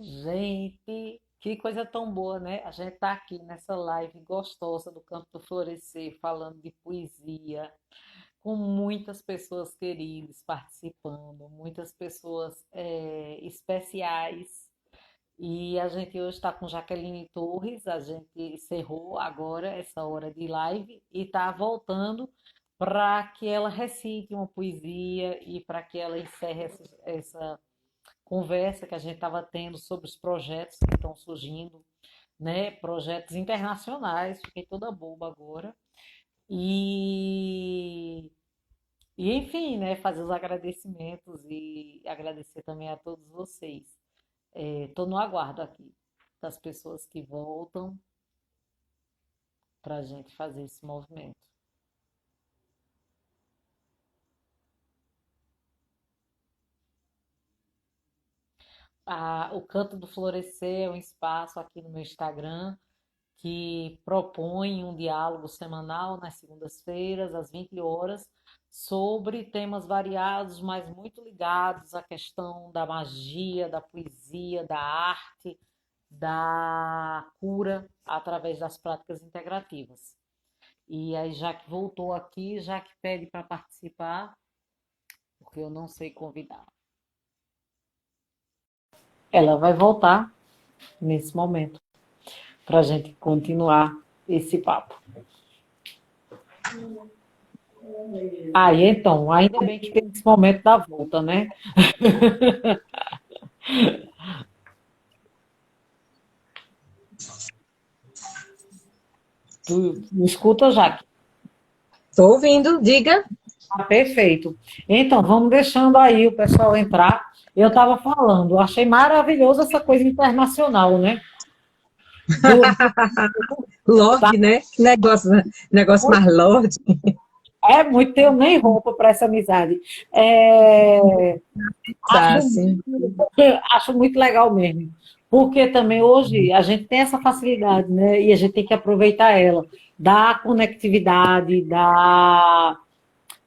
Gente, que coisa tão boa, né? A gente tá aqui nessa live gostosa do Campo do Florescer, falando de poesia, com muitas pessoas queridas participando, muitas pessoas especiais. E a gente hoje está com Jaqueline Torres, a gente encerrou agora essa hora de live e está voltando para que ela recite uma poesia e para que ela encerre essa conversa que a gente estava tendo sobre os projetos que estão surgindo, né? Projetos internacionais, fiquei toda boba agora. E, e enfim, né? Fazer os agradecimentos e agradecer também a todos vocês. Estou no aguardo aqui das pessoas que voltam para a gente fazer esse movimento. O Canto do Florescer é um espaço aqui no meu Instagram que propõe um diálogo semanal nas segundas-feiras, às 20 horas, sobre temas variados, mas muito ligados à questão da magia, da poesia, da arte, da cura através das práticas integrativas. E aí, já que voltou aqui, já que pede para participar, porque eu não sei convidar. Ela vai voltar nesse momento para a gente continuar esse papo. Aí, então, ainda bem que tem esse momento da volta, né? Tu me escuta, Jaque? Estou ouvindo, diga. Ah, perfeito. Então, vamos deixando aí o pessoal entrar. Eu estava falando, eu achei maravilhoso essa coisa internacional, né? Do, tá Lorde, né? Que negócio, né? Negócio mais Lorde. É muito, tenho nem roupa para essa amizade. É, Tá, acho, assim. acho muito legal mesmo. Porque também hoje a gente tem essa facilidade, né? E a gente tem que aproveitar ela, da conectividade,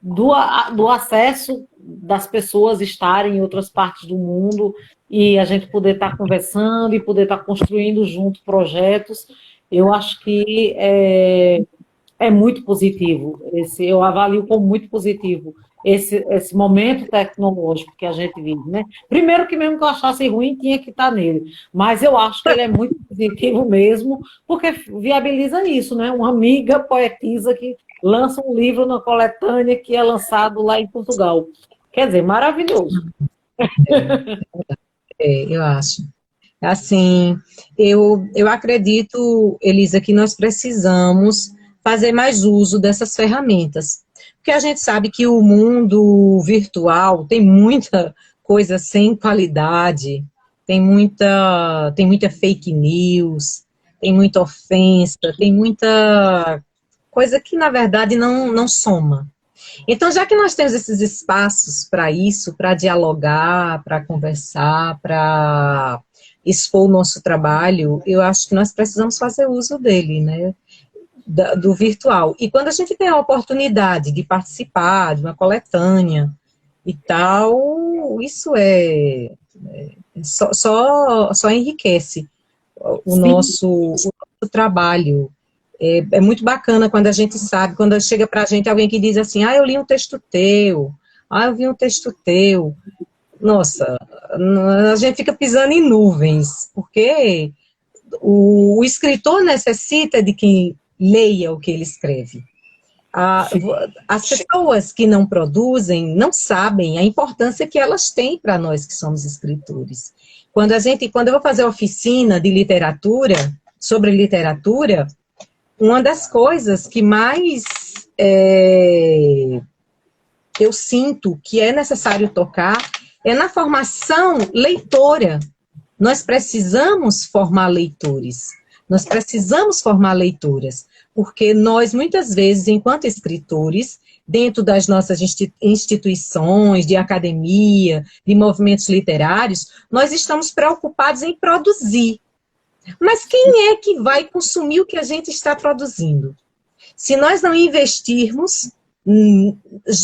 do acesso das pessoas estarem em outras partes do mundo e a gente poder estar conversando e poder estar construindo junto projetos. Eu acho que é muito positivo. Eu avalio como muito positivo esse momento tecnológico que a gente vive, né? Primeiro que mesmo que eu achasse ruim, tinha que estar nele. Mas eu acho que ele é muito positivo mesmo, porque viabiliza isso, né? Uma amiga poetisa que lança um livro na coletânea que é lançado lá em Portugal. Quer dizer, maravilhoso. Eu acho. Assim, eu acredito, Elisa, que nós precisamos fazer mais uso dessas ferramentas. Porque a gente sabe que o mundo virtual tem muita coisa sem qualidade, tem muita fake news, tem muita ofensa, tem muita coisa que, na verdade, não soma. Então, já que nós temos esses espaços para isso, para dialogar, para conversar, para expor o nosso trabalho, eu acho que nós precisamos fazer uso dele, né? Do virtual. E quando a gente tem a oportunidade de participar de uma coletânea e tal, isso só enriquece Sim, o nosso trabalho. É muito bacana quando a gente sabe, quando chega para a gente alguém que diz assim, eu li um texto teu, eu vi um texto teu. Nossa, a gente fica pisando em nuvens, porque o escritor necessita de quem leia o que ele escreve. sim. As pessoas que não produzem não sabem a importância que elas têm para nós que somos escritores. Quando eu vou fazer oficina de literatura, sobre literatura, uma das coisas que mais eu sinto que é necessário tocar é na formação leitora. Nós precisamos formar leitores, nós precisamos formar leitoras, porque nós, muitas vezes, enquanto escritores, dentro das nossas instituições, de academia, de movimentos literários, nós estamos preocupados em produzir. Mas quem é que vai consumir o que a gente está produzindo? Se nós não investirmos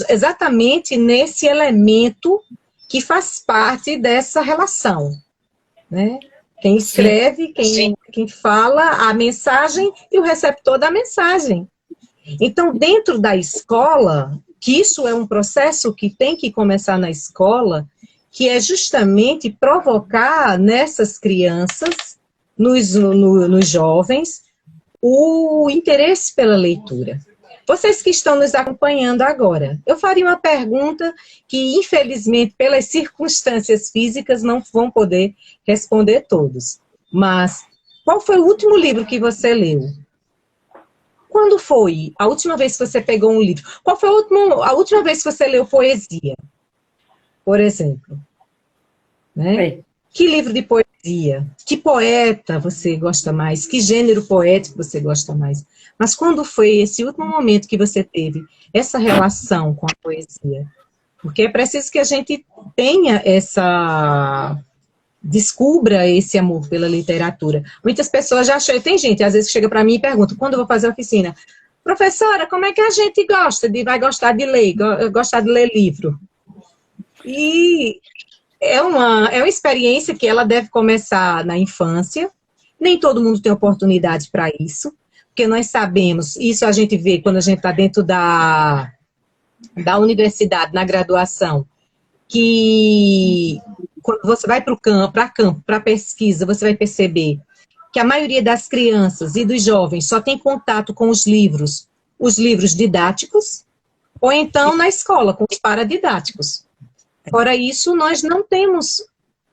exatamente nesse elemento que faz parte dessa relação, né? Quem Sim, escreve, quem fala a mensagem e o receptor da mensagem. Então, dentro da escola, que isso é um processo que tem que começar na escola, que é justamente provocar nessas crianças, nos jovens, o interesse pela leitura. Vocês que estão nos acompanhando agora, eu faria uma pergunta que, infelizmente, pelas circunstâncias físicas, não vão poder responder todos. Mas, qual foi o último livro que você leu? Quando foi a última vez que você pegou um livro? Qual foi a última vez que você leu poesia, por exemplo? Né? é. Que livro de poesia? Que poeta você gosta mais? Que gênero poético você gosta mais? Mas quando foi esse último momento que você teve essa relação com a poesia? Porque é preciso que a gente tenha descubra esse amor pela literatura. Muitas pessoas já acham, tem gente, às vezes, que chega para mim e pergunta, quando eu vou fazer a oficina, professora, como é que a gente vai gostar de ler, gostar de ler livro? E é uma experiência que ela deve começar na infância. Nem todo mundo tem oportunidade para isso, porque nós sabemos, isso a gente vê quando a gente está dentro da universidade, na graduação, que quando você vai para o campo, para pesquisa, você vai perceber que a maioria das crianças e dos jovens só tem contato com os livros didáticos, ou então na escola, com os paradidáticos. Fora isso, nós não temos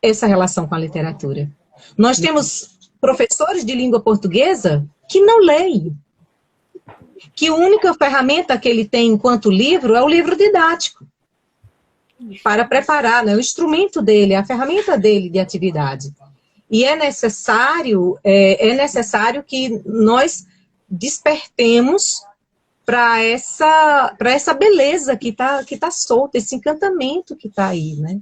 essa relação com a literatura. Nós temos professores de língua portuguesa que não leem, que a única ferramenta que ele tem enquanto livro é o livro didático, para preparar, né, o instrumento dele, a ferramenta dele de atividade. E é necessário que nós despertemos para essa beleza que tá solta, esse encantamento que está aí, né?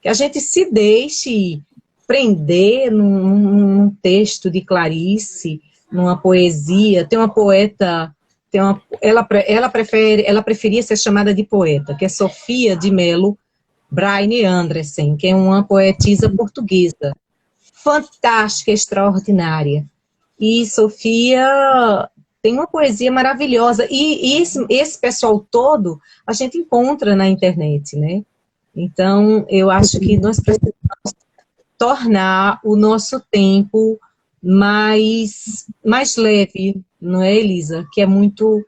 Que a gente se deixe prender num texto de Clarice, numa poesia. Tem uma poeta, ela preferia ser chamada de poeta, que é Sofia de Mello Braine Andressen, que é uma poetisa portuguesa, fantástica, extraordinária. E Sofia tem uma poesia maravilhosa. E esse pessoal todo a gente encontra na internet, né? Então, eu acho que nós precisamos tornar o nosso tempo mais leve, não é, Elisa? Que é muito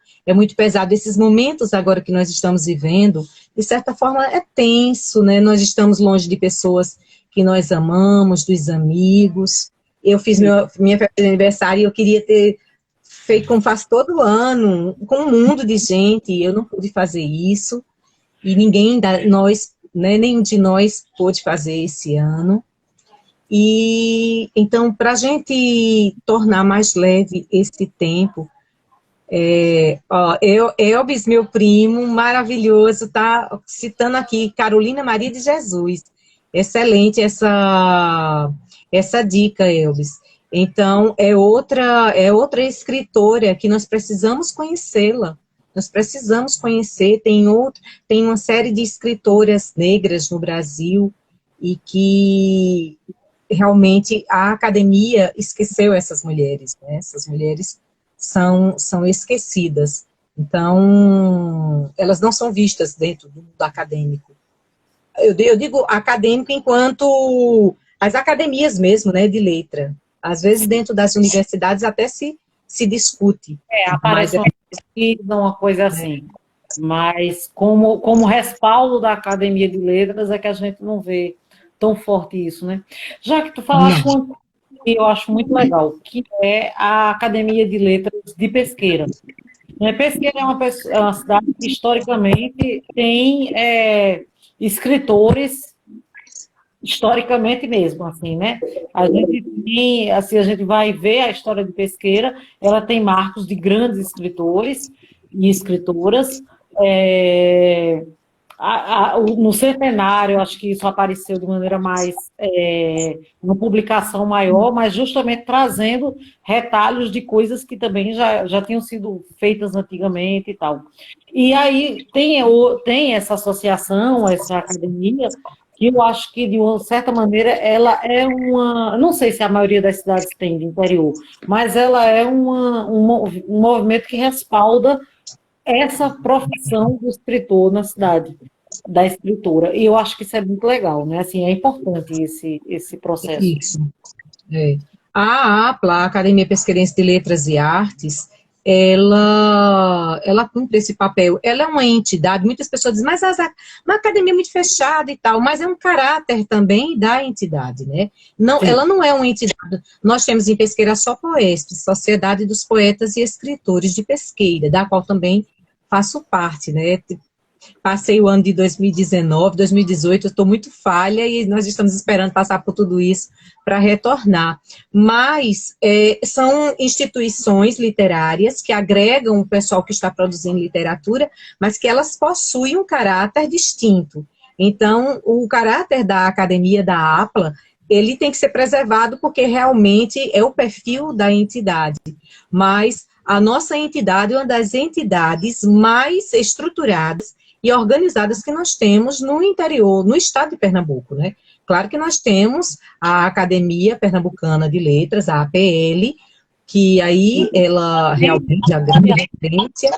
pesado. Esses momentos agora que nós estamos vivendo, de certa forma, é tenso, né? Nós estamos longe de pessoas que nós amamos, dos amigos. Eu fiz minha festa de aniversário e eu queria ter feito como faço todo ano, com um mundo de gente, eu não pude fazer isso, e nenhum de nós pôde fazer esse ano. E então, para a gente tornar mais leve esse tempo, Elvis, meu primo, maravilhoso, tá citando aqui Carolina Maria de Jesus. Excelente essa dica, Elvis. Então, é outra escritora que nós precisamos conhecê-la. Nós precisamos conhecer. Tem uma série de escritoras negras no Brasil e que realmente a academia esqueceu essas mulheres, né? Essas mulheres são esquecidas. Então, elas não são vistas dentro do acadêmico. Eu digo acadêmico enquanto as academias mesmo, né, de letra. Às vezes, dentro das universidades, até se discute. Aparece uma pesquisa, uma coisa assim. Mas como respaldo da Academia de Letras é que a gente não vê tão forte isso, né? Já que tu falaste uma coisa que eu acho muito legal, que é a Academia de Letras de Pesqueira. Pesqueira é uma cidade que historicamente tem escritores, historicamente mesmo, assim, né? A gente tem, assim, a gente vai ver a história de Pesqueira, ela tem marcos de grandes escritores e escritoras. No centenário, acho que isso apareceu de maneira mais, uma publicação maior, mas justamente trazendo retalhos de coisas que também já tinham sido feitas antigamente e tal. E aí tem essa associação, essa academia, E eu acho que, de uma certa maneira, ela é uma. Não sei se a maioria das cidades tem de interior, mas ela é um movimento que respalda essa profissão do escritor na cidade, da escritora. E eu acho que isso é muito legal, né? Assim, é importante esse processo. Isso. É. A APLA, a Academia Pesqueirense de Letras e Artes, ela cumpre esse papel. Ela é uma entidade, muitas pessoas dizem, mas uma academia é muito fechada e tal, mas é um caráter também da entidade, né? Não, Sim. ela não é uma entidade. Nós temos em Pesqueira só Poesp, Sociedade dos Poetas e Escritores de Pesqueira, da qual também faço parte, né? Passei o ano de 2019, 2018, eu estou muito falha e nós estamos esperando passar por tudo isso para retornar. Mas são instituições literárias que agregam o pessoal que está produzindo literatura, mas que elas possuem um caráter distinto. Então, o caráter da academia da APLA, ele tem que ser preservado porque realmente é o perfil da entidade. Mas a nossa entidade é uma das entidades mais estruturadas e organizadas que nós temos no interior, no estado de Pernambuco, né? Claro que nós temos a Academia Pernambucana de Letras, a APL, que aí ela realmente é a grande referência.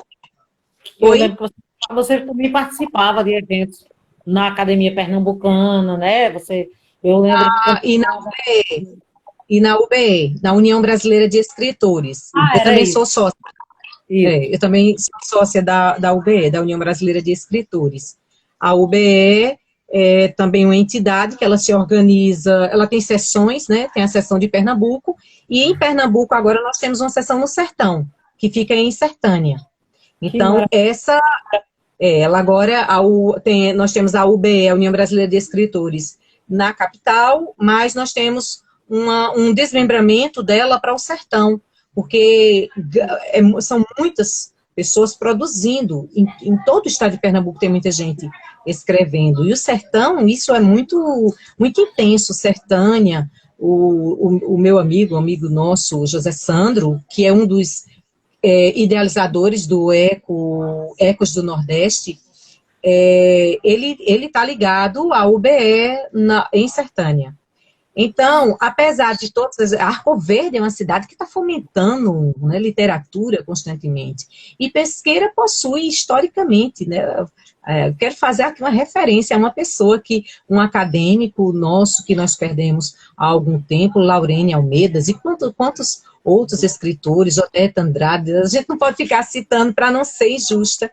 Eu lembro que você também participava de eventos na Academia Pernambucana, né? Eu lembro que E na UBE, na UBE, na União Brasileira de Escritores. Eu era também isso. sou sócia. Eu também sou sócia da UBE, da União Brasileira de Escritores. A UBE é também uma entidade que ela se organiza, ela tem sessões, né? Tem a sessão de Pernambuco, e em Pernambuco agora nós temos uma sessão no Sertão, que fica em Sertânia. Então, ela agora, nós temos a UBE, a União Brasileira de Escritores, na capital, mas nós temos um desmembramento dela para o Sertão, porque são muitas pessoas produzindo, em todo o estado de Pernambuco tem muita gente escrevendo, e o Sertão, isso é muito, muito intenso, Sertânia, o meu amigo, amigo nosso, José Sandro, que é um dos idealizadores do Ecos do Nordeste, ele está ligado à UBE em Sertânia. Então, apesar de todas Arco Verde é uma cidade que está fomentando, né, literatura constantemente. E Pesqueira possui, historicamente, né, eu quero fazer aqui uma referência a uma pessoa um acadêmico nosso, que nós perdemos há algum tempo, Laurene Almeidas, e quantos outros escritores, Odete Andrade, a gente não pode ficar citando para não ser injusta.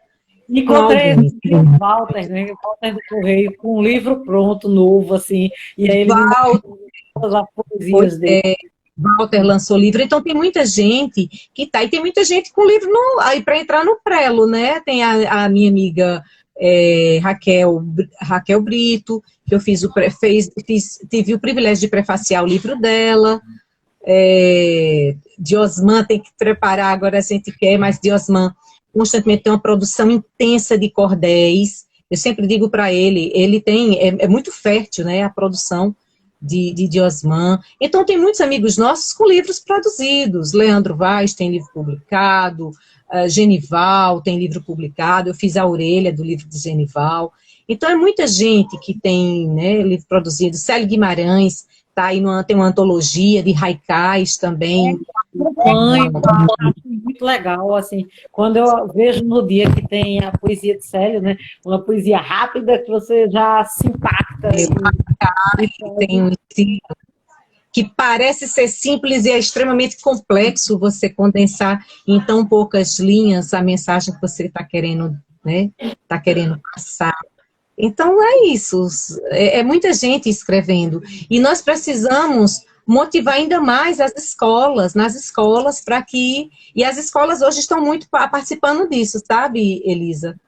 Encontrei o Walter, né? Walter do Correio, com um livro pronto, novo, assim, e aí ele me mostrou as poesias dele. Walter lançou livro, então tem muita gente que tá, e tem muita gente com livro aí para entrar no prelo, né? Tem a minha amiga Raquel Brito, que eu tive o privilégio de prefaciar o livro dela. Diosman tem que preparar, agora a gente quer, mas Diosman constantemente tem uma produção intensa de cordéis. Eu sempre digo para ele é muito fértil, né, a produção de Diosman. Então, tem muitos amigos nossos com livros produzidos. Leandro Vaz tem livro publicado, Genival tem livro publicado, eu fiz a orelha do livro de Genival. Então, é muita gente que tem, né, livro produzido. Célio Guimarães tá aí tem uma antologia de haikais também. Muito legal, assim, quando eu vejo no dia que tem a poesia de Célio, né, uma poesia rápida que você já se impacta. Tem um estilo que parece ser simples e é extremamente complexo você condensar em tão poucas linhas a mensagem que você está querendo, né, tá querendo passar. Então, é isso, é muita gente escrevendo, e nós precisamos motivar ainda mais nas escolas, para que, e as escolas hoje estão muito participando disso, sabe, Elisa?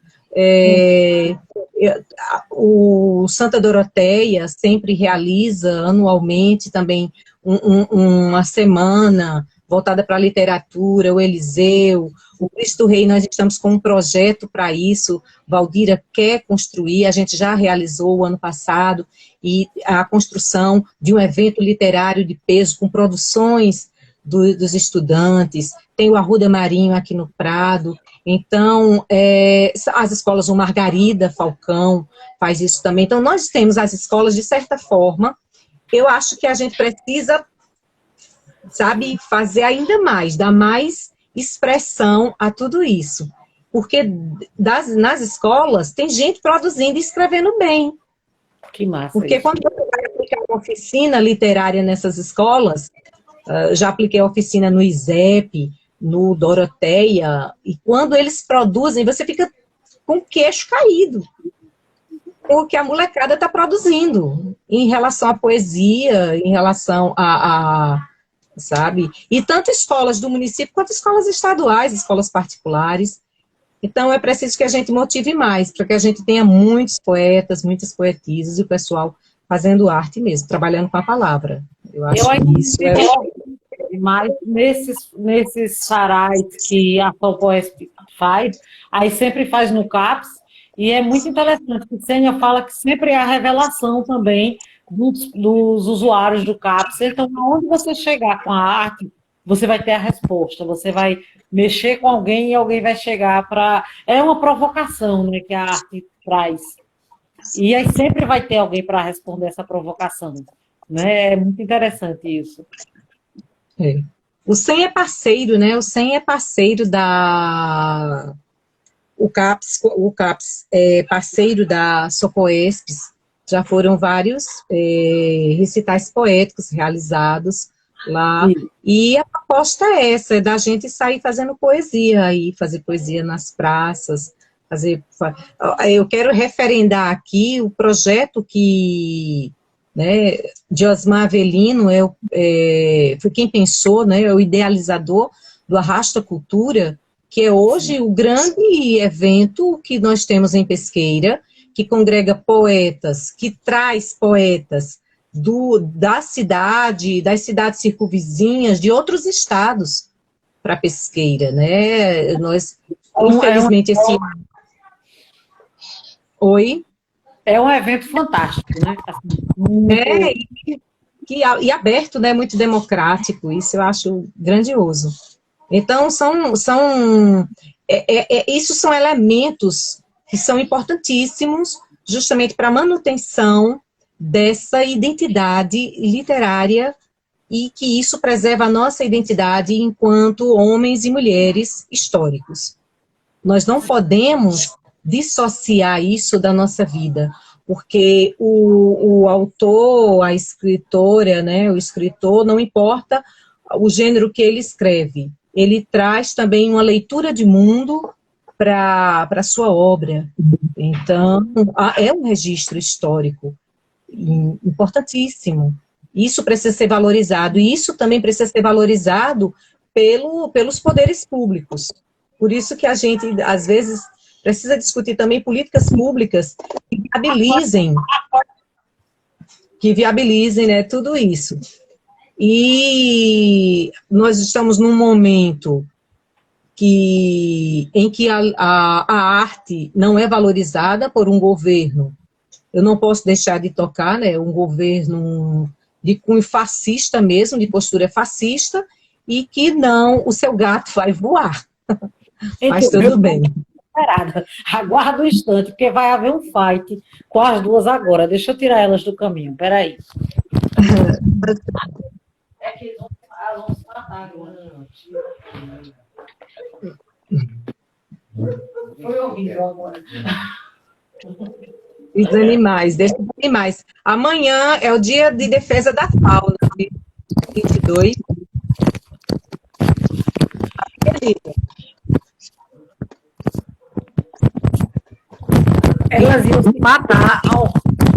O Santa Doroteia sempre realiza anualmente também uma semana voltada para a literatura, o Eliseu, o Cristo Rei, nós estamos com um projeto para isso, Valdira quer construir, a gente já realizou o ano passado, e a construção de um evento literário de peso, com produções dos estudantes, tem o Arruda Marinho aqui no Prado, Então, as escolas, o Margarida Falcão faz isso também. Então, nós temos as escolas, de certa forma, eu acho que a gente precisa, sabe, fazer ainda mais, dar mais expressão a tudo isso. Porque nas escolas tem gente produzindo e escrevendo bem. Que massa Porque isso. quando você vai aplicar uma oficina literária nessas escolas, já apliquei a oficina no ISEP, no Doroteia, e quando eles produzem, você fica com o queixo caído. O que a molecada está produzindo em relação à poesia, em relação sabe? E tanto escolas do município quanto escolas estaduais, escolas particulares. Então, é preciso que a gente motive mais, para que a gente tenha muitos poetas, muitas poetisas, e o pessoal fazendo arte mesmo, trabalhando com a palavra. Eu Eu acho ainda que não isso é... tive mas nesses sarais que a FAPOESP faz, aí sempre faz no CAPS, e é muito interessante, que Sênia fala que sempre é a revelação também dos usuários do CAPS. Então, aonde você chegar com a arte, você vai ter a resposta, você vai mexer com alguém e alguém vai chegar para... É uma provocação, né, que a arte traz. E aí sempre vai ter alguém para responder essa provocação. Né? É muito interessante isso. É. O SEM é parceiro, né? O SEM é parceiro da... O CAPS é parceiro da Socoespes. Já foram vários recitais poéticos realizados lá. Sim. E a proposta é essa, é da gente sair fazendo poesia aí, fazer poesia nas praças, eu quero referendar aqui o projeto que, né, de Osmar Avelino foi quem pensou, né, é o idealizador do Arrasta Cultura, que é hoje o grande evento que nós temos em Pesqueira, que congrega poetas, que traz poetas das cidades circunvizinhas, de outros estados para Pesqueira, né? Nós, infelizmente, esse... Oi? É um evento fantástico, né? Assim, É, muito... e aberto, né? Muito democrático, isso eu acho grandioso. Então, isso são elementos que são importantíssimos justamente para a manutenção dessa identidade literária e que isso preserva a nossa identidade enquanto homens e mulheres históricos. Nós não podemos dissociar isso da nossa vida, porque o autor, a escritora, né, o escritor, não importa o gênero que ele escreve, ele traz também uma leitura de mundo para a sua obra. Então, é um registro histórico importantíssimo. Isso precisa ser valorizado, e isso também precisa ser valorizado pelos poderes públicos. Por isso que a gente, às vezes, precisa discutir também políticas públicas que viabilizem, né, tudo isso. E nós estamos num momento em que a arte não é valorizada por um governo. Eu não posso deixar de tocar, né, um governo de cunho fascista mesmo, de postura fascista, e que o seu gato vai voar. Mas Então, tudo bem. aguarda um instante, porque vai haver um fight com as duas agora. Deixa eu tirar elas do caminho, peraí. É que elas vão se matar agora. Foi horrível agora. Os animais, deixa os animais. Amanhã é o dia de defesa da fauna, 22. Elas iam se matar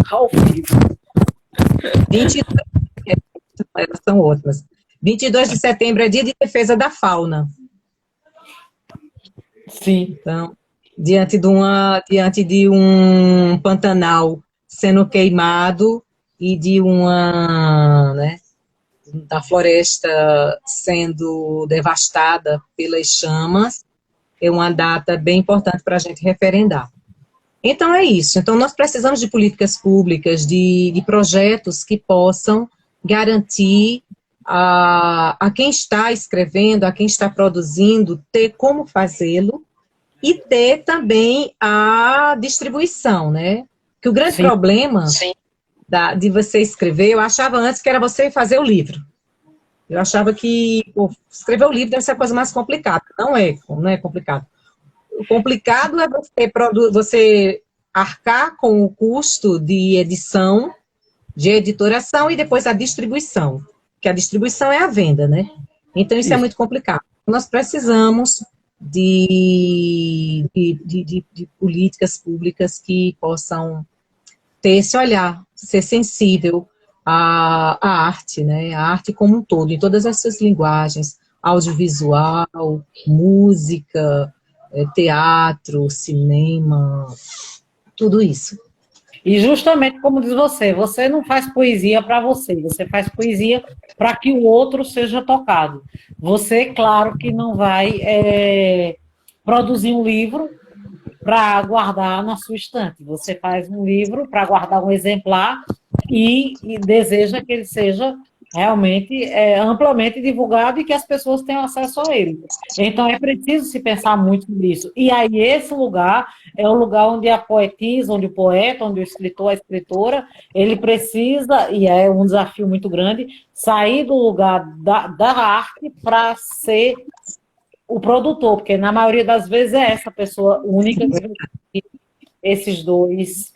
ao vivo. 22, elas são outras. 22 de setembro é dia de defesa da fauna. Sim. Então, diante de um Pantanal sendo queimado e né, da floresta sendo devastada pelas chamas, é uma data bem importante para a gente referendar. Então, é isso. Então, nós precisamos de políticas públicas, de projetos que possam garantir a quem está escrevendo, a quem está produzindo, ter como fazê-lo, e ter também a distribuição, né? Que o grande Sim, problema de você escrever, eu achava antes que era você fazer o livro. Eu achava que pô, escrever o livro deve ser a coisa mais complicada. Não é complicado. O complicado é você arcar com o custo de edição, de editoração e depois a distribuição. Que a distribuição é a venda, né? Então isso é isso. muito complicado. Nós precisamos de políticas públicas que possam ter esse olhar, ser sensível à arte, né? A arte como um todo, em todas as suas linguagens, audiovisual, música, teatro, cinema, tudo isso. E justamente como diz você, você não faz poesia para você, você faz poesia para que o outro seja tocado. Você, claro, que não vai produzir um livro para guardar na sua estante. Você faz um livro para guardar um exemplar e deseja que ele seja realmente amplamente divulgado e que as pessoas tenham acesso a ele. Então é preciso se pensar muito nisso. E aí esse lugar é o lugar onde a poetisa, onde o poeta, onde o escritor, a escritora, ele precisa, e é um desafio muito grande, sair do lugar da arte para ser o produtor, porque na maioria das vezes é essa pessoa única que vai ter essas duas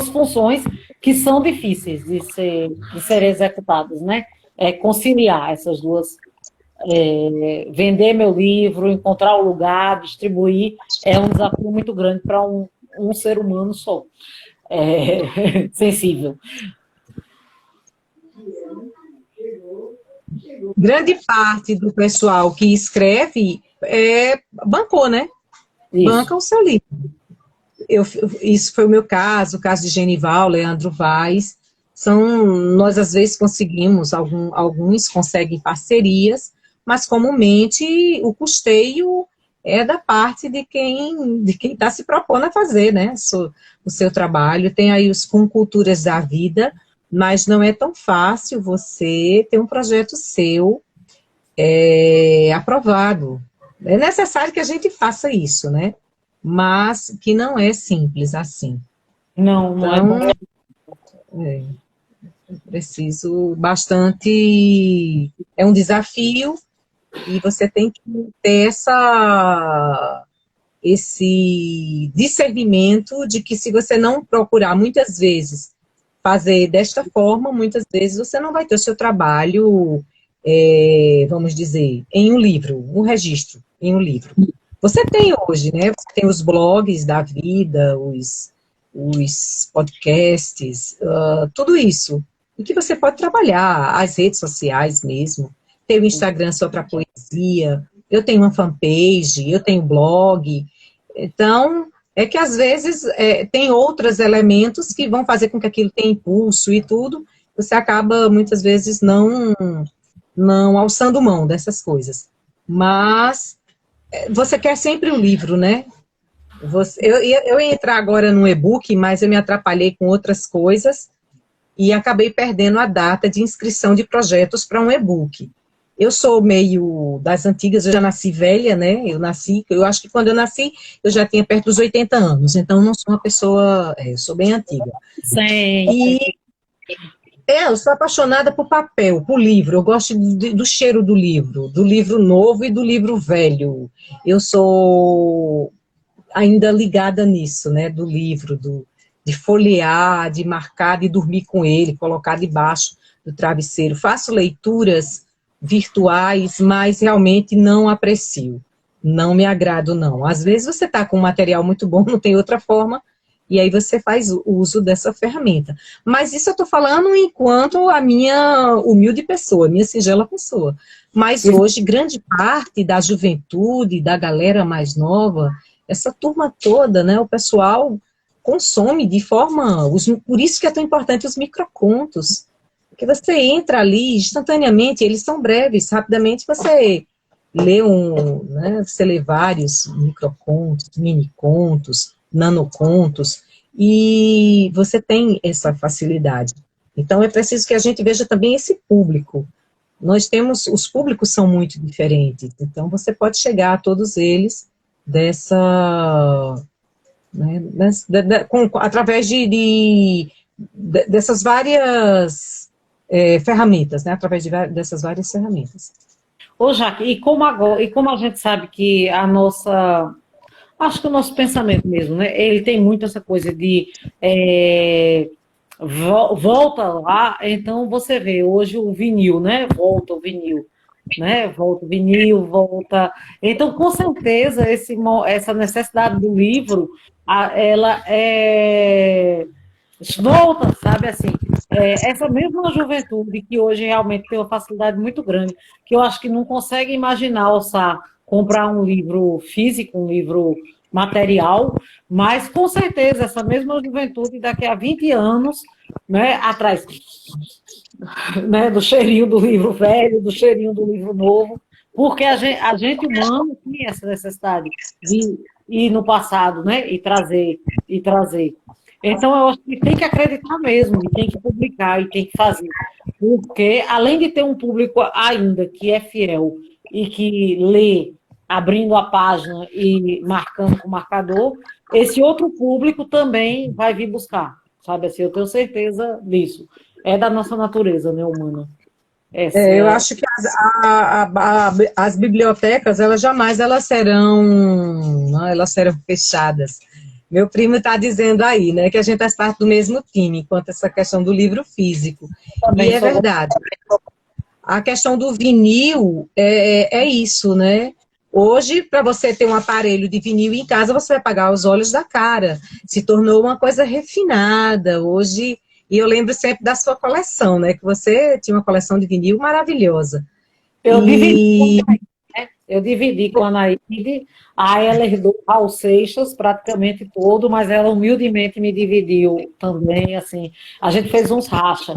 funções que são difíceis de ser executadas, né? É conciliar essas duas, vender meu livro, encontrar o lugar, distribuir, é um desafio muito grande para um ser humano só, sensível. Grande parte do pessoal que escreve bancou, né? Isso. Banca o seu livro. Isso foi o meu caso, o caso de Genival, Leandro Vaz. Nós às vezes conseguimos, alguns conseguem parcerias, mas comumente o custeio é da parte de quem está se propondo a fazer, né, o seu trabalho. Tem aí os com culturas da vida, mas não é tão fácil você ter um projeto seu aprovado. É necessário que a gente faça isso, né? Mas que não é simples assim. Não, não é bom. Então, é preciso bastante. É um desafio e você tem que ter esse discernimento de que se você não procurar muitas vezes fazer desta forma, muitas vezes você não vai ter o seu trabalho, vamos dizer, em um livro, um registro em um livro. Você tem hoje, né? Você tem os blogs da vida, os podcasts, tudo isso. E que você pode trabalhar, as redes sociais mesmo. Tem o Instagram só para poesia, eu tenho uma fanpage, eu tenho blog. Então, é que às vezes tem outros elementos que vão fazer com que aquilo tenha impulso e tudo, você acaba muitas vezes não alçando mão dessas coisas. Mas você quer sempre um livro, né? Eu ia entrar agora no e-book, mas eu me atrapalhei com outras coisas e acabei perdendo a data de inscrição de projetos para um e-book. Eu sou meio das antigas, eu já nasci velha, né? Eu acho que quando eu nasci, eu já tinha perto dos 80 anos, então eu não sou uma pessoa, eu sou bem antiga. Sim. E eu sou apaixonada por papel, por livro, eu gosto do cheiro do livro novo e do livro velho. Eu sou ainda ligada nisso, né, do livro, de folhear, de marcar, de dormir com ele, colocar debaixo do travesseiro. Faço leituras virtuais, mas realmente não aprecio. Não me agrado, não. Às vezes você está com um material muito bom, não tem outra forma, e aí você faz uso dessa ferramenta. Mas isso eu estou falando enquanto a minha humilde pessoa, minha singela pessoa. Mas hoje, grande parte da juventude, da galera mais nova, essa turma toda, né, o pessoal consome de forma... Por isso que é tão importante os microcontos, porque você entra ali instantaneamente, eles são breves, rapidamente você você lê vários microcontos, minicontos, nanocontos, e você tem essa facilidade. Então, é preciso que a gente veja também esse público. Os públicos são muito diferentes, então você pode chegar a todos eles dessa, né, através dessas várias ferramentas, né, através dessas várias ferramentas. Ô, Jaque, e como agora, e como a gente sabe que a nossa, acho que o nosso pensamento mesmo, né? Ele tem muito essa coisa de volta lá, então você vê hoje o vinil, né? Volta o vinil, né? Volta o vinil, volta. Então, com certeza, essa necessidade do livro, ela volta, sabe assim. Essa mesma juventude que hoje realmente tem uma facilidade muito grande, que eu acho que não consegue imaginar, Ossá, comprar um livro físico, um livro material, mas com certeza essa mesma juventude daqui a 20 anos, né, atrás, né, do cheirinho do livro velho, do cheirinho do livro novo, porque a gente humano tem essa necessidade de ir no passado, né, e trazer. Então, eu acho que tem que acreditar mesmo, e tem que publicar, e tem que fazer. Porque, além de ter um público ainda que é fiel e que lê abrindo a página e marcando com o marcador, esse outro público também vai vir buscar, sabe assim, eu tenho certeza disso. É da nossa natureza, né, humana. Eu Essa, acho que as bibliotecas, elas jamais elas serão fechadas. Meu primo está dizendo aí, né, que a gente faz parte do mesmo time, quanto a essa questão do livro físico. E também é sou. verdade. A questão do vinil é isso, né? Hoje, para você ter um aparelho de vinil em casa, você vai pagar os olhos da cara. Se tornou uma coisa refinada. Hoje, e eu lembro sempre da sua coleção, né? Que você tinha uma coleção de vinil maravilhosa. Eu dividi. E Eu dividi com a Naide, aí ela herdou Raul Seixas praticamente todo, mas ela humildemente me dividiu também, assim, a gente fez uns racha.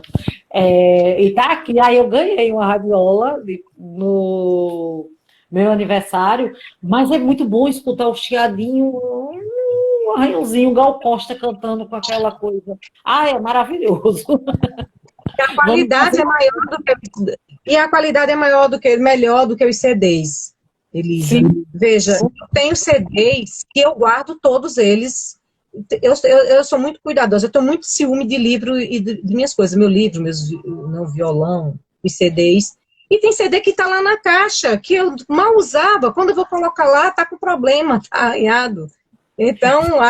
E tá aqui, aí eu ganhei uma radiola no meu aniversário, mas é muito bom escutar o chiadinho, um arranhãozinho, o Gal Costa cantando com aquela coisa. Ah, é maravilhoso. a Vamos qualidade fazer. é maior do que e a qualidade é melhor do que os CDs, Elisa. Sim, Veja, eu tenho CDs que eu guardo todos eles. Eu sou muito cuidadosa, eu tenho muito ciúme de livro e de minhas coisas, meu livro, meu violão, os CDs. E tem CD que está lá na caixa, que eu mal usava, quando eu vou colocar lá, está com problema, está arranhado. Então,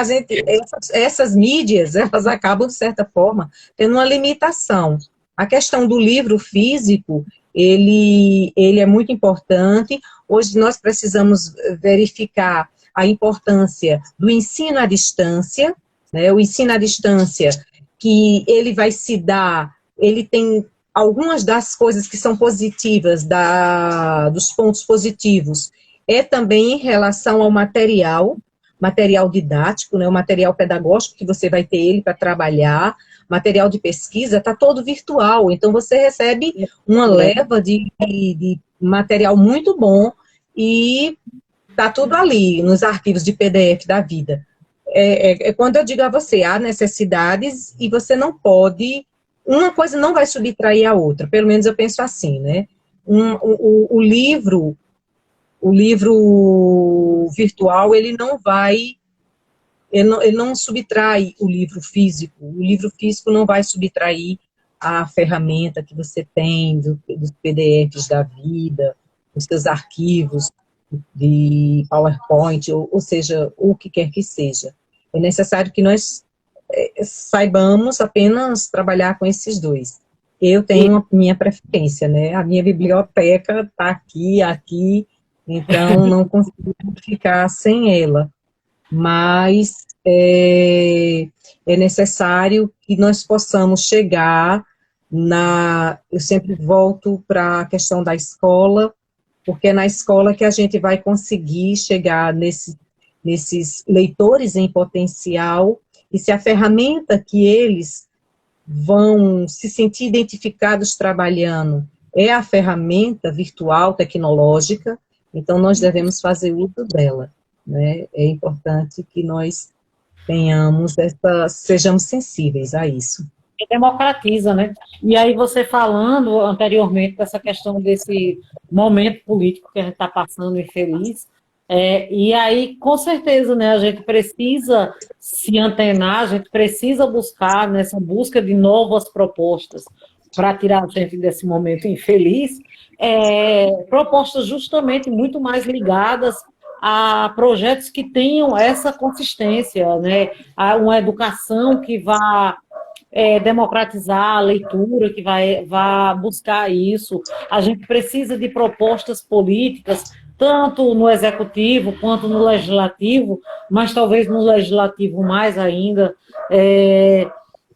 essas mídias, elas acabam, de certa forma, tendo uma limitação. A questão do livro físico, ele é muito importante. Hoje nós precisamos verificar a importância do ensino à distância, né? O ensino à distância, que ele vai se dar, ele tem algumas das coisas que são positivas, dos pontos positivos, é também em relação ao material didático, né, o material pedagógico que você vai ter ele para trabalhar, material de pesquisa, está todo virtual, então você recebe uma leva de material muito bom e está tudo ali, nos arquivos de PDF da vida. Quando eu digo a você, há necessidades e você não pode, uma coisa não vai subtrair a outra, pelo menos eu penso assim, né? O livro virtual, ele não subtrai o livro físico. O livro físico não vai subtrair a ferramenta que você tem dos PDFs da vida, os seus arquivos de PowerPoint, ou seja, o que quer que seja. É necessário que nós saibamos apenas trabalhar com esses dois. Eu tenho a minha preferência, né? A minha biblioteca está aqui, então não consigo ficar sem ela. Mas é necessário que nós possamos chegar eu sempre volto para a questão da escola, porque é na escola que a gente vai conseguir chegar nesses leitores em potencial, e se a ferramenta que eles vão se sentir identificados trabalhando é a ferramenta virtual, tecnológica, então nós devemos fazer uso dela, né? É importante que nós sejamos sensíveis a isso. Democratiza, né? E aí você falando anteriormente dessa questão desse momento político que a gente está passando infeliz, E aí, com certeza, né, a gente precisa se antenar, a gente precisa buscar, nessa busca de novas propostas para tirar a gente desse momento infeliz, propostas justamente muito mais ligadas a projetos que tenham essa consistência, né, a uma educação que vá democratizar a leitura, que vá buscar isso. A gente precisa de propostas políticas, tanto no executivo quanto no legislativo, mas talvez no legislativo mais ainda,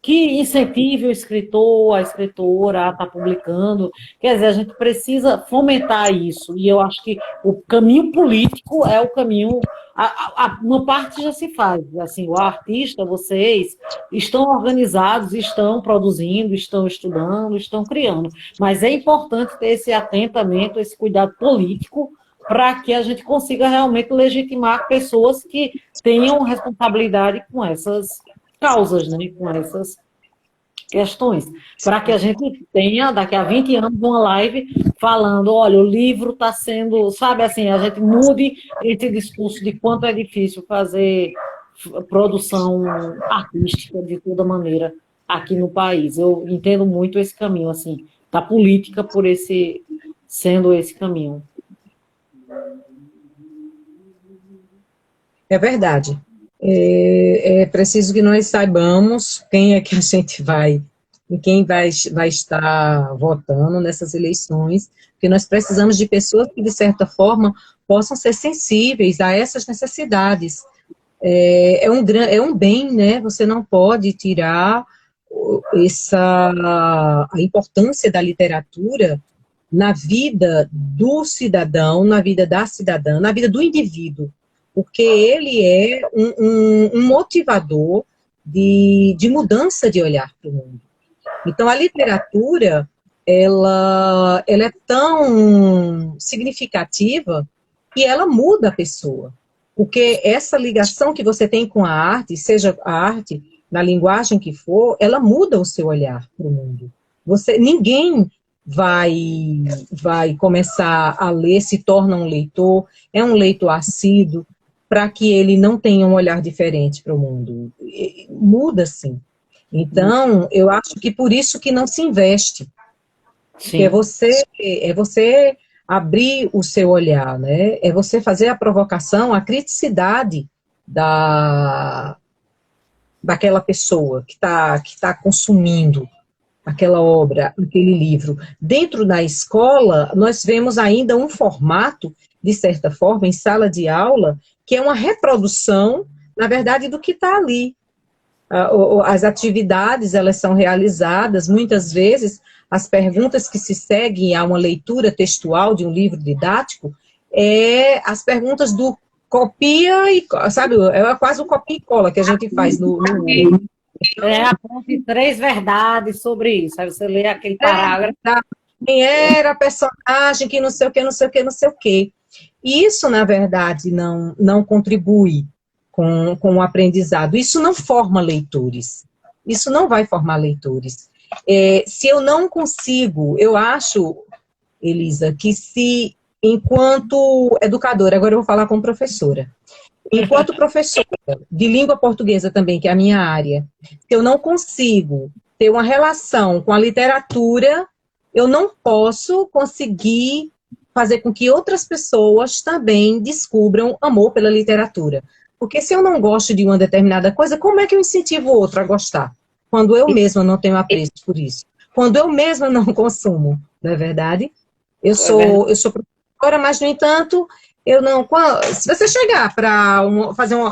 que incentive o escritor, a escritora a estar publicando. Quer dizer, a gente precisa fomentar isso, e eu acho que o caminho político é o caminho. Uma parte já se faz, assim, o artista, vocês estão organizados, estão produzindo, estão estudando, estão criando, mas é importante ter esse atentamento, esse cuidado político, para que a gente consiga realmente legitimar pessoas que tenham responsabilidade com essas causas, né, com essas questões, para que a gente tenha, daqui a 20 anos, uma live falando, olha, o livro está sendo, sabe assim, a gente mude esse discurso de quanto é difícil fazer produção artística de toda maneira aqui no país. Eu entendo muito esse caminho, assim, da política por sendo esse caminho. É verdade. É preciso que nós saibamos quem é que a gente vai, e quem vai estar votando nessas eleições, porque nós precisamos de pessoas que, de certa forma, possam ser sensíveis a essas necessidades. É um bem, né? Você não pode tirar a importância da literatura na vida do cidadão, na vida da cidadã, na vida do indivíduo, porque ele é um motivador de mudança de olhar para o mundo. Então, a literatura, ela é tão significativa que ela muda a pessoa, porque essa ligação que você tem com a arte, seja a arte na linguagem que for, ela muda o seu olhar para o mundo. Ninguém vai começar a ler, se torna um leitor, é um leitor assíduo, para que ele não tenha um olhar diferente para o mundo. Muda, sim. Então, eu acho que por isso que não se investe. Que é você abrir o seu olhar, né? É você fazer a provocação, a criticidade daquela pessoa que tá consumindo aquela obra, aquele livro. Dentro da escola, nós vemos ainda um formato, de certa forma, em sala de aula, que é uma reprodução, na verdade, do que está ali. As atividades, elas são realizadas, muitas vezes, as perguntas que se seguem a uma leitura textual de um livro didático, as perguntas do copia e, sabe, é quase o copia e cola que a gente faz no Aponte 3 verdades sobre isso. Aí você lê aquele parágrafo. Quem era a personagem, que não sei o que, não sei o que, não sei o que. E isso, na verdade, não contribui com o aprendizado. Isso não forma leitores. Isso não vai formar leitores. Se eu não consigo, eu acho, Elisa, que se, enquanto educadora, agora eu vou falar como professora, enquanto professora de língua portuguesa também, que é a minha área, se eu não consigo ter uma relação com a literatura, eu não posso conseguir fazer com que outras pessoas também descubram amor pela literatura. Porque se eu não gosto de uma determinada coisa, como é que eu incentivo o outro a gostar? Quando eu mesma não tenho apreço por isso. Quando eu mesma não consumo, não é verdade? Eu sou professora, mas, no entanto, eu não... Se você chegar para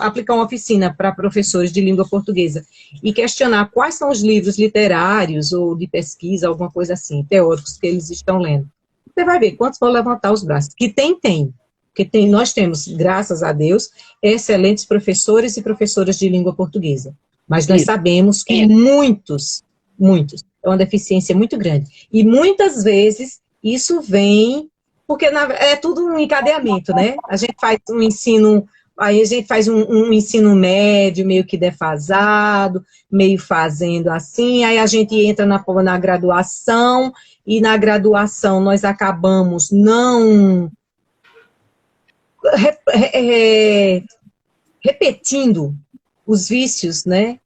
aplicar uma oficina para professores de língua portuguesa e questionar quais são os livros literários ou de pesquisa, alguma coisa assim, teóricos que eles estão lendo, você vai ver quantos vão levantar os braços. Que tem. Porque nós temos, graças a Deus, excelentes professores e professoras de língua portuguesa. Mas nós sabemos que muitos, é uma deficiência muito grande. E muitas vezes isso vem, porque é tudo um encadeamento, né? A gente faz um ensino, aí a gente faz um ensino médio meio que defasado, meio fazendo assim, aí a gente entra na graduação, e na graduação nós acabamos não repetindo os vícios, né?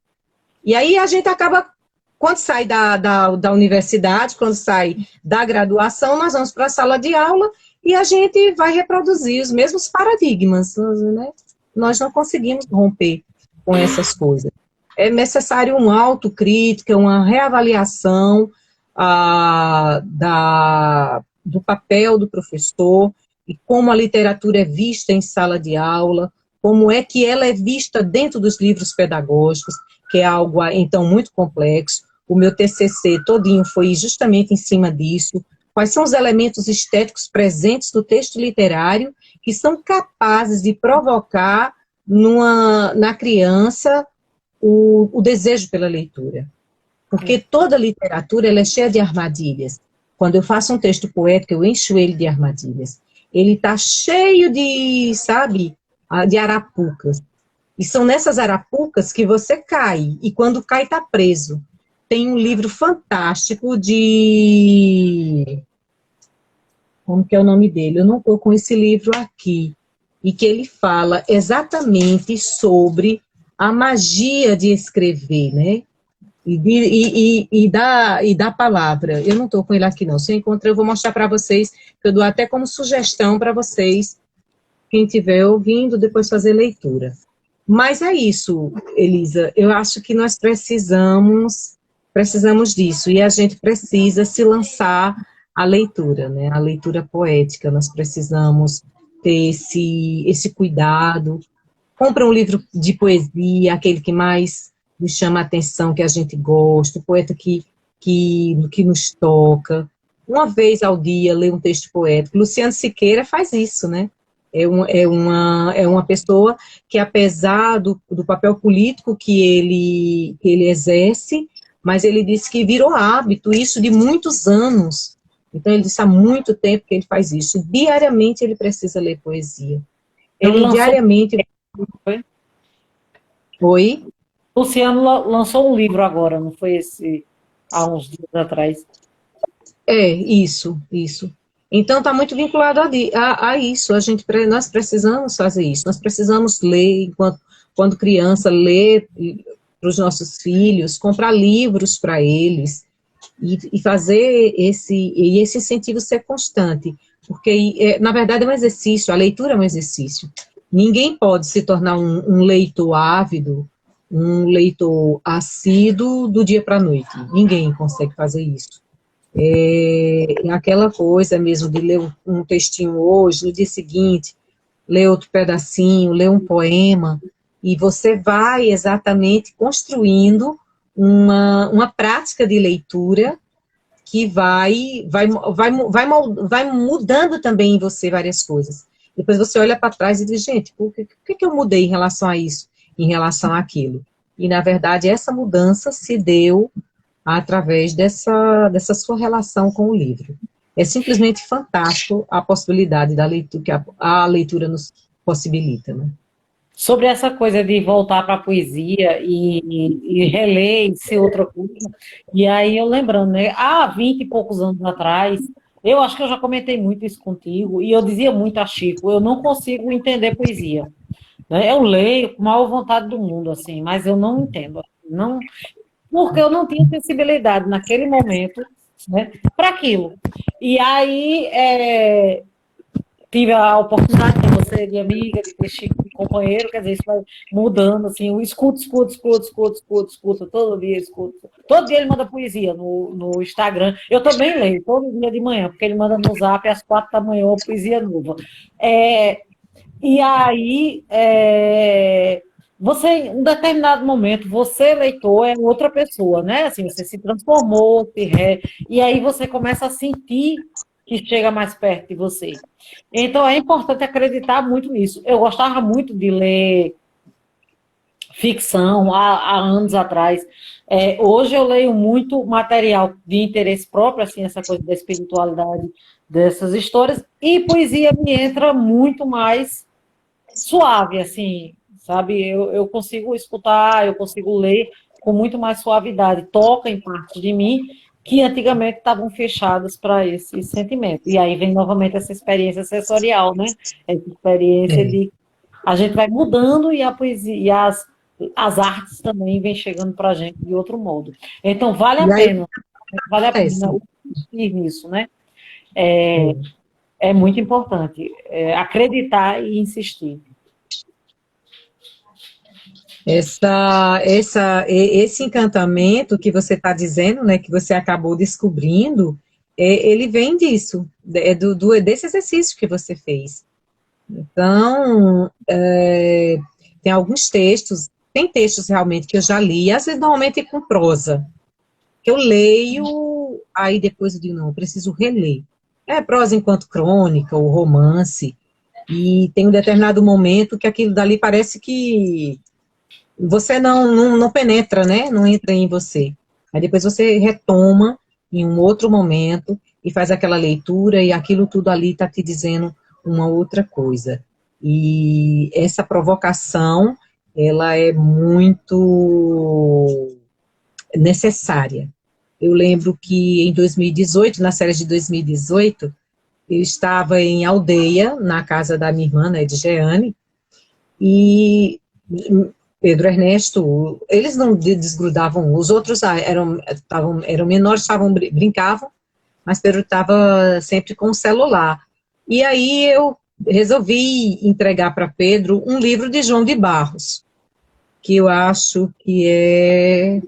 E aí a gente acaba, quando sai da universidade, quando sai da graduação, nós vamos para a sala de aula e a gente vai reproduzir os mesmos paradigmas, né? Nós não conseguimos romper com essas coisas. É necessário uma autocrítica, uma reavaliação do papel do professor e como a literatura é vista em sala de aula, como é que ela é vista dentro dos livros pedagógicos, que é algo, então, muito complexo. O meu TCC todinho foi justamente em cima disso. Quais são os elementos estéticos presentes no texto literário que são capazes de provocar na criança o desejo pela leitura? Porque toda literatura ela é cheia de armadilhas. Quando eu faço um texto poético, eu encho ele de armadilhas. Ele está cheio de, sabe, de arapucas. E são nessas arapucas que você cai. E quando cai, está preso. Tem um livro fantástico de... Como que é o nome dele? Eu não estou com esse livro aqui. E que ele fala exatamente sobre a magia de escrever, né? E da palavra. Eu não estou com ele aqui, não. Se eu encontrar, eu vou mostrar para vocês, que eu dou até como sugestão para vocês, quem estiver ouvindo, depois fazer leitura. Mas é isso, Elisa. Eu acho que nós precisamos disso. E a gente precisa se lançar à leitura, né? A leitura poética. Nós precisamos ter esse cuidado. Compra um livro de poesia, aquele que mais nos chama a atenção, que a gente gosta, o poeta que nos toca. Uma vez ao dia, ler um texto poético. Luciano Siqueira faz isso, né? É uma pessoa que, apesar do papel político que ele exerce, mas ele disse que virou hábito, isso de muitos anos. Então, ele disse há muito tempo que ele faz isso. Diariamente, ele precisa ler poesia. Ele diariamente... Foi? Oi? Luciano lançou um livro agora, não foi esse há uns dias atrás? Isso. Então, está muito vinculado a isso. Nós precisamos fazer isso. Nós precisamos ler, quando criança, ler para os nossos filhos, comprar livros para eles e fazer esse incentivo ser constante. Porque, na verdade, é um exercício, a leitura é um exercício. Ninguém pode se tornar um leitor ávido, um leitor assíduo do dia para a noite. Ninguém consegue fazer isso. Aquela coisa mesmo de ler um textinho hoje, no dia seguinte, ler outro pedacinho, ler um poema, e você vai exatamente construindo uma prática de leitura que vai mudando também em você várias coisas. Depois você olha para trás e diz, gente, por que eu mudei em relação a isso, em relação àquilo? E, na verdade, essa mudança se deu através dessa sua relação com o livro. É simplesmente fantástico a possibilidade da leitura, que a leitura nos possibilita, né? Sobre essa coisa de voltar para a poesia e reler e ser outra coisa, e aí eu lembrando, né, há 20 e poucos anos atrás, eu acho que eu já comentei muito isso contigo, e eu dizia muito a Chico, eu não consigo entender poesia, né? Eu leio com a maior vontade do mundo, assim, mas eu não entendo, não, porque eu não tinha sensibilidade naquele momento, né, para aquilo. E aí, tive a oportunidade de você, de amiga, de ter Chico de companheiro, quer dizer, isso vai mudando, assim, eu escuto, todo dia escuto. Todo dia ele manda poesia no Instagram. Eu também leio, todo dia de manhã, porque ele manda no Zap às 4 da manhã uma poesia nova. E aí, você, em um determinado momento, você, leitor, é outra pessoa, né? Assim, você se transformou, e aí você começa a sentir que chega mais perto de você. Então, é importante acreditar muito nisso. Eu gostava muito de ler ficção há anos atrás. Hoje eu leio muito material de interesse próprio, assim, essa coisa da espiritualidade dessas histórias, e poesia me entra muito mais suave, assim, sabe? Eu consigo escutar, eu consigo ler com muito mais suavidade, toca em parte de mim, que antigamente estavam fechadas para esse sentimento. E aí vem novamente essa experiência sensorial, né? Essa experiência É. de a gente vai mudando e a poesia e as artes também vêm chegando para a gente de outro modo. Então E aí vale a acontece. pena insistir nisso, né? É. É muito importante acreditar e insistir. Esse encantamento que você está dizendo, né, que você acabou descobrindo, ele vem disso, desse exercício que você fez. Então, tem alguns textos, tem textos realmente que eu já li, às vezes normalmente com prosa, que eu leio, aí depois eu digo, não, eu preciso reler. É prosa enquanto crônica ou romance, e tem um determinado momento que aquilo dali parece que você não penetra, né? Não entra em você. Aí depois você retoma em um outro momento e faz aquela leitura e aquilo tudo ali está te dizendo uma outra coisa. E essa provocação, ela é muito necessária. Eu lembro que em 2018, na série de 2018, eu estava em Aldeia, na casa da minha irmã, né, de Jeane, e Pedro Ernesto, eles não desgrudavam, os outros eram menores, brincavam, mas Pedro estava sempre com o celular. E aí eu resolvi entregar para Pedro um livro de João de Barros, que eu acho que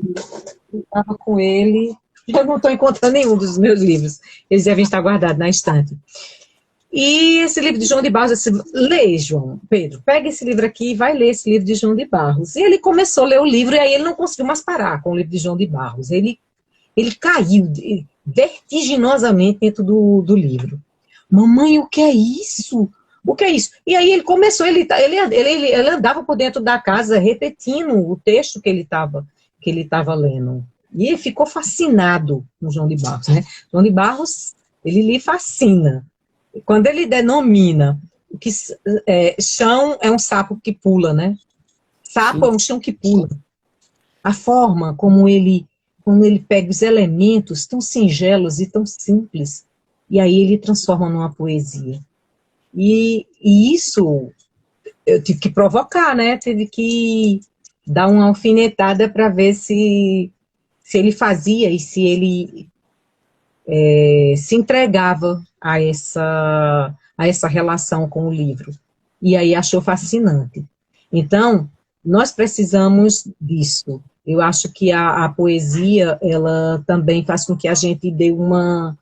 estava com ele, eu não estou encontrando nenhum dos meus livros, eles devem estar guardados na estante. E esse livro de João de Barros, assim, lê, João, Pedro, pega esse livro aqui e vai ler esse livro de João de Barros. E ele começou a ler o livro e aí ele não conseguiu mais parar com o livro de João de Barros. Ele caiu vertiginosamente dentro do livro. Mamãe, o que é isso? O que é isso? E aí ele começou, ele andava por dentro da casa repetindo o texto que ele estava lendo. E ele ficou fascinado com João de Barros, né? João de Barros, ele lhe fascina. Quando ele denomina que chão é um sapo que pula, né? Sapo é Sim. um chão que pula. A forma como ele pega os elementos tão singelos e tão simples, e aí ele transforma numa poesia. E isso eu tive que provocar, né? Tive que dar uma alfinetada para ver se ele fazia e se ele se entregava a essa relação com o livro. E aí achou fascinante. Então, nós precisamos disso. Eu acho que a poesia, ela também faz com que a gente dê uma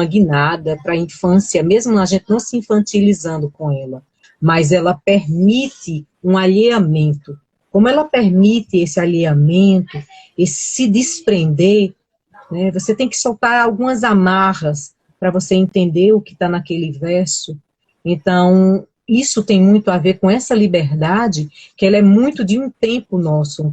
guinada para a infância, mesmo a gente não se infantilizando com ela, mas ela permite um alheamento. Como ela permite esse alheamento, esse se desprender, né? Você tem que soltar algumas amarras para você entender o que está naquele verso. Então, isso tem muito a ver com essa liberdade, que ela é muito de um tempo nosso, um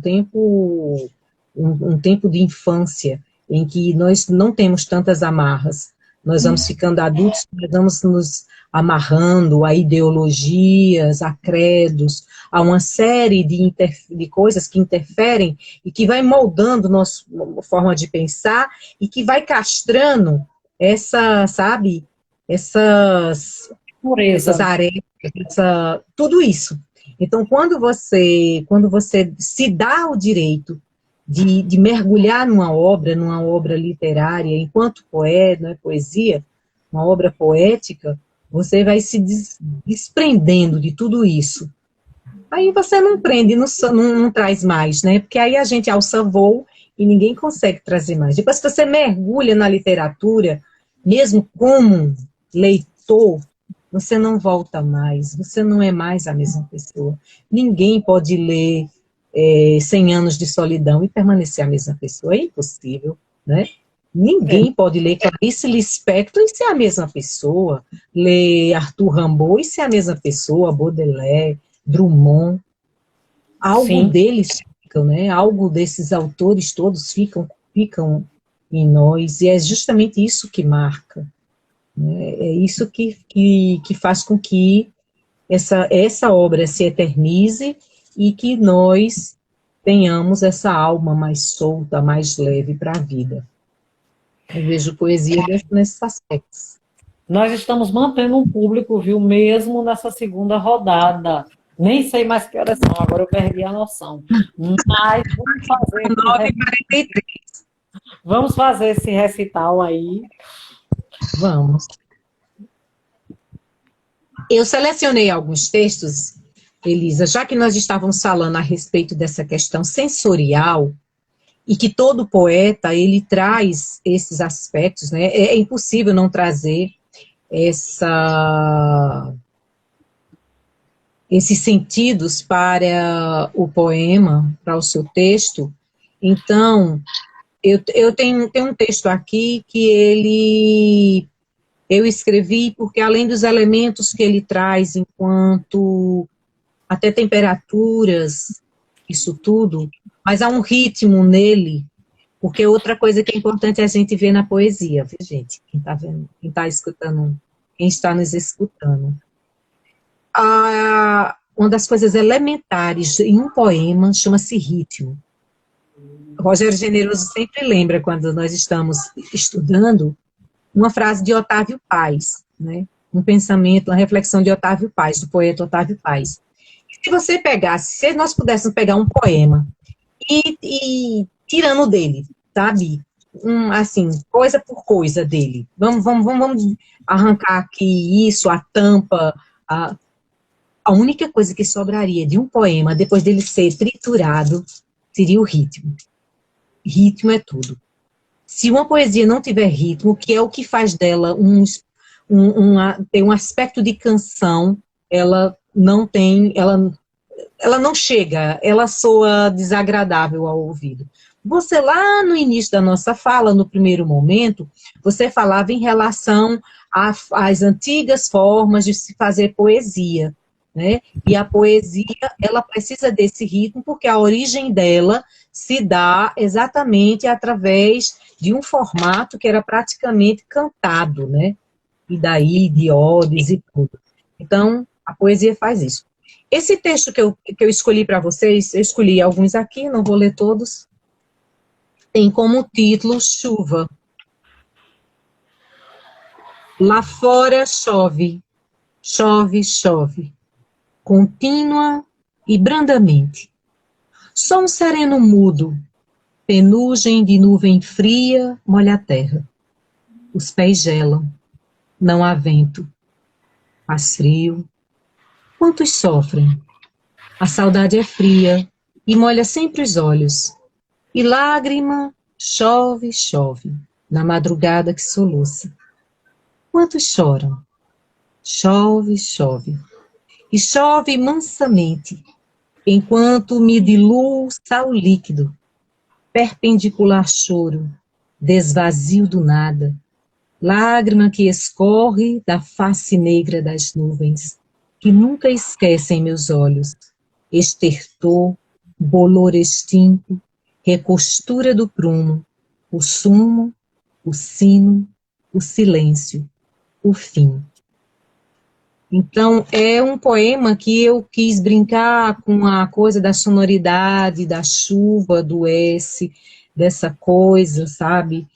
tempo de infância, em que nós não temos tantas amarras. Nós vamos ficando adultos, nós vamos nos amarrando a ideologias, a credos, a uma série de coisas que interferem e que vai moldando nossa forma de pensar e que vai castrando sabe, essas Pureza. arestas, tudo isso. Então, quando você se dá o direito de mergulhar numa obra literária, enquanto poeta, não é poesia, uma obra poética, você vai se desprendendo de tudo isso. Aí você não prende, não traz mais, né? Porque aí a gente alça voo e ninguém consegue trazer mais. Depois que você mergulha na literatura, mesmo como leitor, você não volta mais, você não é mais a mesma pessoa. Ninguém pode ler 100 anos de solidão e permanecer a mesma pessoa, é impossível, né? É, Ninguém pode ler Clarice Lispector e ser a mesma pessoa, ler Arthur Rimbaud e ser a mesma pessoa, Baudelaire, Drummond, algo sim. deles ficam, né? Algo desses autores todos ficam em nós, e é justamente isso que marca, né? É isso que faz com que essa obra se eternize e que nós tenhamos essa alma mais solta, mais leve para a vida. Eu vejo poesia nesses aspectos. Nós estamos mantendo um público, viu, mesmo nessa segunda rodada. Nem sei mais que horas são, agora eu perdi a noção. Mas São 9h43. vamos fazer esse recital aí. Vamos. Eu selecionei alguns textos, Elisa, já que nós estávamos falando a respeito dessa questão sensorial, e que todo poeta, ele traz esses aspectos, né? É impossível não trazer esses sentidos para o poema, para o seu texto. Então, eu tenho um texto aqui que eu escrevi porque além dos elementos que ele traz enquanto até temperaturas, isso tudo, mas há um ritmo nele, porque outra coisa que é importante a gente ver na poesia, viu, gente? Quem está vendo, quem está escutando, quem está nos escutando. Uma das coisas elementares em um poema chama-se ritmo. Rogério Generoso sempre lembra, quando nós estamos estudando, uma frase de Otávio Paz, né? Um pensamento, uma reflexão de Otávio Paz, do poeta Otávio Paz. Se você pegasse, se nós pudéssemos pegar um poema e tirando dele, sabe? Assim, coisa por coisa dele. Vamos arrancar aqui isso, a tampa, a única coisa que sobraria de um poema, depois dele ser triturado, seria o ritmo. Ritmo é tudo. Se uma poesia não tiver ritmo, que é o que faz dela tem um aspecto de canção, ela não tem, ela não chega, ela soa desagradável ao ouvido. Você lá no início da nossa fala, no primeiro momento, você falava em relação às antigas formas de se fazer poesia, né? E a poesia, ela precisa desse ritmo, porque a origem dela se dá exatamente através de um formato que era praticamente cantado, né? E daí de odes e tudo. Então, a poesia faz isso. Esse texto que eu escolhi para vocês, eu escolhi alguns aqui, não vou ler todos, tem como título Chuva. Lá fora chove, chove, chove, contínua e brandamente. Só um sereno mudo, penugem de nuvem fria molha a terra. Os pés gelam, não há vento, faz frio. Quantos sofrem? A saudade é fria e molha sempre os olhos. E lágrima chove, chove, na madrugada que soluça. Quantos choram? Chove, chove. E chove mansamente, enquanto me diluo sal líquido, perpendicular choro, desvazio do nada, lágrima que escorre da face negra das nuvens, que nunca esquecem meus olhos, estertor, bolor extinto, recostura do prumo, o sumo, o sino, o silêncio, o fim. Então, é um poema que eu quis brincar com a coisa da sonoridade, da chuva, do S, dessa coisa, sabe,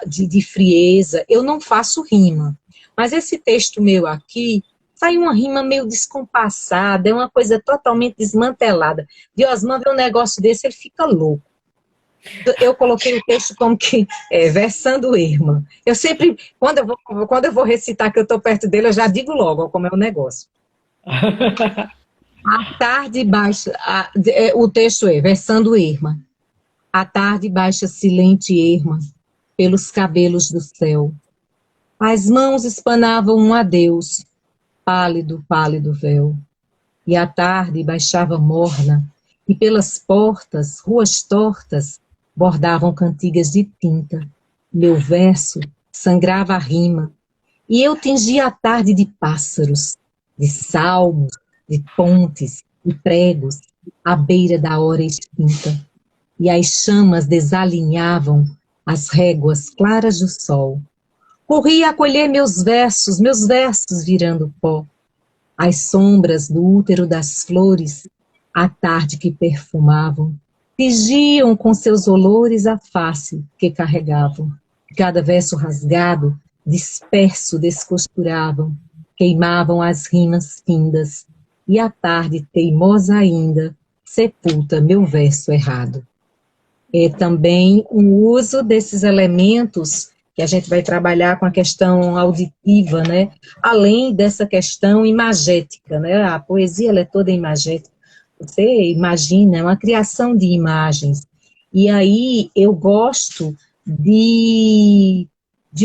de frieza. Eu não faço rima, mas esse texto meu aqui, sai uma rima meio descompassada, é uma coisa totalmente desmantelada. Diosman vê um negócio desse, ele fica louco. Eu coloquei o texto como que versando Irmã. Eu sempre, quando eu vou recitar que eu estou perto dele, eu já digo logo ó, como é o negócio. A tarde baixa, o texto é versando Irmã. A tarde baixa silente erma pelos cabelos do céu. As mãos espanavam um adeus, pálido, pálido véu. E a tarde baixava morna, e pelas portas, ruas tortas, bordavam cantigas de tinta. Meu verso sangrava a rima, e eu tingia a tarde de pássaros, de salmos, de pontes, de pregos, à beira da hora extinta. E as chamas desalinhavam as réguas claras do sol. Corria a colher meus versos virando pó. As sombras do útero das flores, à tarde que perfumavam, Tingiam com seus olores a face que carregavam. Cada verso rasgado, disperso, descosturavam, queimavam as rimas findas, e a tarde, teimosa ainda, sepulta meu verso errado. É também um uso desses elementos que a gente vai trabalhar com a questão auditiva, né? Além dessa questão imagética, né? A poesia ela é toda imagética. Você imagina, é uma criação de imagens. E aí eu gosto de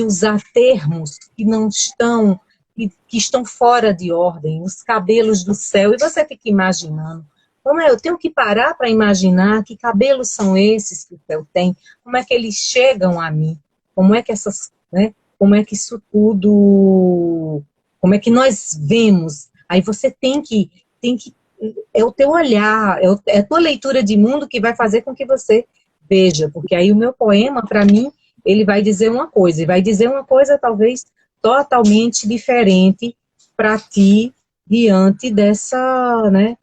usar termos que não estão, que estão fora de ordem, os cabelos do céu, e você fica imaginando. Como é, eu tenho que parar para imaginar que cabelos são esses que o céu tem, como é que eles chegam a mim, como é que essas, né, como é que isso tudo, como é que nós vemos. Aí você tem que é o teu olhar, é a tua leitura de mundo que vai fazer com que você veja, porque aí o meu poema, para mim, ele vai dizer uma coisa, e vai dizer uma coisa talvez totalmente diferente para ti, diante dessa, né,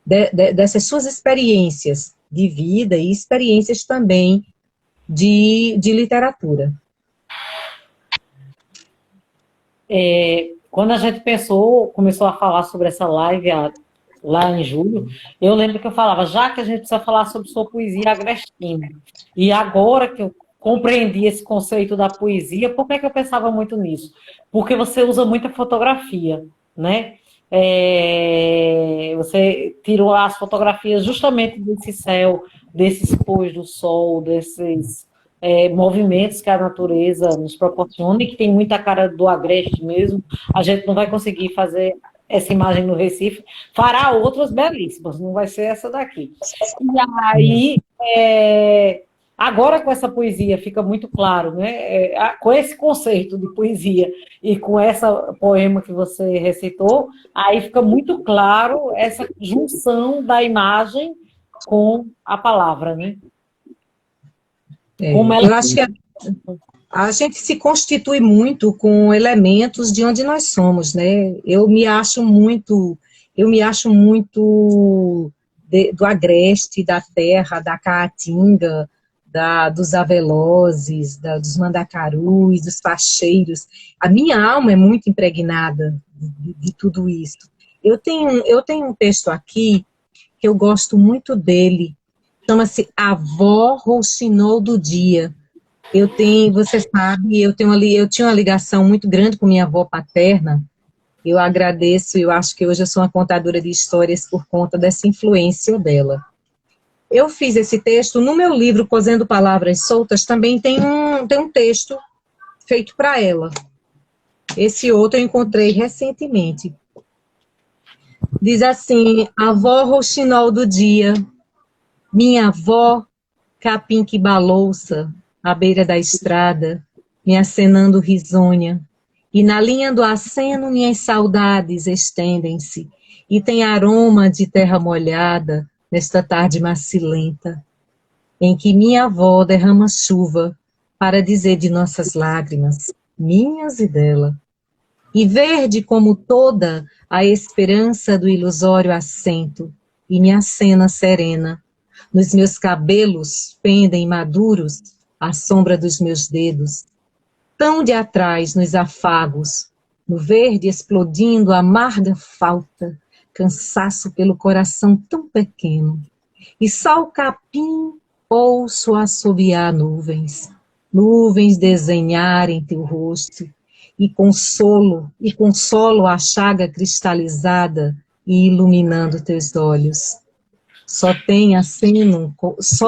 dessas suas experiências de vida e experiências também de literatura. Quando a gente começou a falar sobre essa live lá em julho, eu lembro que eu falava, já que a gente precisa falar sobre sua poesia agrestina, e agora que eu compreendi esse conceito da poesia, por que que eu pensava muito nisso? Porque você usa muita fotografia, né? Você tirou as fotografias justamente desse céu, desses pôs do sol, desses movimentos que a natureza nos proporciona e que tem muita cara do agreste mesmo. A gente não vai conseguir fazer essa imagem no Recife, fará outras belíssimas, não vai ser essa daqui. E aí, agora com essa poesia fica muito claro, né? Com esse conceito de poesia e com essa poema que você recitou, aí fica muito claro essa junção da imagem com a palavra, né? Como ela... Eu acho que a gente se constitui muito com elementos de onde nós somos, né? Do agreste, da terra, da caatinga, dos avelozes, dos mandacarus, dos facheiros. A minha alma é muito impregnada de tudo isso. Eu tenho um texto aqui que eu gosto muito dele, chama-se Avó Rouxinol do Dia. Você sabe, eu tinha uma ligação muito grande com minha avó paterna. Eu agradeço, eu acho que hoje eu sou uma contadora de histórias por conta dessa influência dela. Eu fiz esse texto no meu livro Cozendo Palavras Soltas, também tem um texto feito para ela. Esse outro eu encontrei recentemente. Diz assim: Avó Rouxinol do Dia, minha avó capim que balouça à beira da estrada, me acenando risonha, e na linha do aceno minhas saudades estendem-se, e tem aroma de terra molhada nesta tarde macilenta, em que minha avó derrama chuva para dizer de nossas lágrimas, minhas e dela, e verde como toda a esperança do ilusório assento, e me acena serena, nos meus cabelos pendem maduros à sombra dos meus dedos, tão de atrás nos afagos, no verde explodindo amarga falta, cansaço pelo coração tão pequeno, e só o capim ouço assobiar nuvens, nuvens desenharem teu rosto, e consolo a chaga cristalizada e iluminando teus olhos. Só